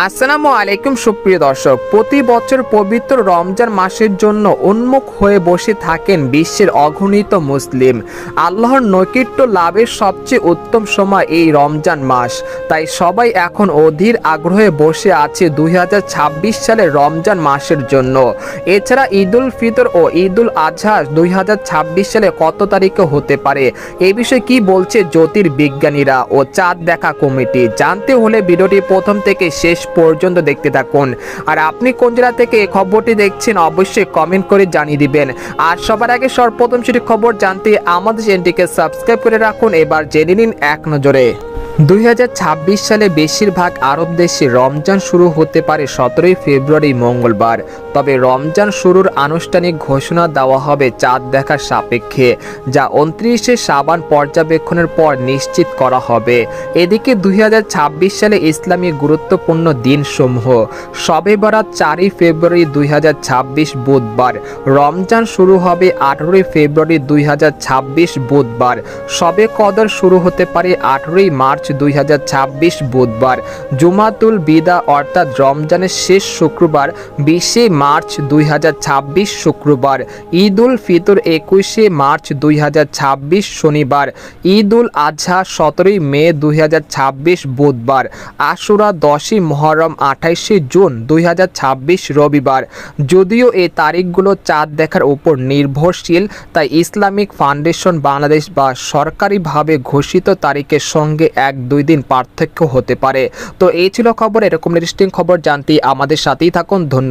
আসসালামু আলাইকুম সুপ্রিয় দর্শক, প্রতি বছর পবিত্র রমজান মাসের জন্য উন্মুখ হয়ে বসে থাকেন বিশ্বের অগণিত মুসলিম। আল্লাহর নৈকট্য লাভের সবচেয়ে উত্তম সময় এই রমজান মাস। তাই সবাই এখন অধীর আগ্রহে বসে আছে 2026 সালের রমজান মাসের জন্য। এছাড়া ঈদুল ফিতর ও ঈদুল আজহা 2026 সালে কত তারিখে হতে পারে, এই বিষয়ে কি বলছে জ্যোতির্বিজ্ঞানীরা ও চাঁদ দেখা কমিটি, জানতে হলে ভিডিওটি প্রথম থেকে শেষ পর্যন্ত দেখতে থাকুন। আর আপনি কোন জেলা থেকে এই খবরটি দেখছেন অবশ্যই কমেন্ট করে জানিয়ে দিবেন। আর সবার আগে সর্বপ্রথম সেটি খবর জানতে আমাদের চ্যানেলটিকে সাবস্ক্রাইব করে রাখুন। এবার জেনে নিন এক নজরে। 2026 সালে বেশিরভাগ আরব দেশে রমজান শুরু হতে পারে 17 ফেব্রুয়ারি মঙ্গলবার। তবে রমজান শুরুর আনুষ্ঠানিক ঘোষণা দেওয়া হবে চাঁদ দেখার সাপেক্ষে, যা 29শে শাবান পর্যবেক্ষণের পর নিশ্চিত করা হবে। এদিকে 2026 সালে ইসলামী গুরুত্বপূর্ণ দিনসমূহ: শবে বরাত 4 ফেব্রুয়ারি 2026 বুধবার। রমজান শুরু হবে 18 ফেব্রুয়ারি 2026 বুধবার। শবে কদর শুরু হতে পারে 18 মার্চ 2026 বুধবার। জুমাতুল বিদা অর্থাৎ রমজানের শেষ শুক্রবার 20 মার্চ 2026 শুক্রবার। ঈদুল ফিতর 21 মার্চ 2026 শনিবার। ঈদুল আজহা 17 মে 2026 বুধবার। আশুরা 10 মুহররম 28 জুন 2026 রবিবার। যদিও এই তারিখগুলো চাঁদ দেখার উপর নির্ভরশীল, তাই ইসলামিক ফাউন্ডেশন বাংলাদেশ বা সরকারিভাবে ঘোষিত তারিখের সঙ্গে 1-2 দিন পার্থক্য হতে পারে। তো এই ছিল খবর। এরকম ইন্টারেস্টিং খবর জানতে আমাদের সাথেই থাকুন। ধন্যবাদ।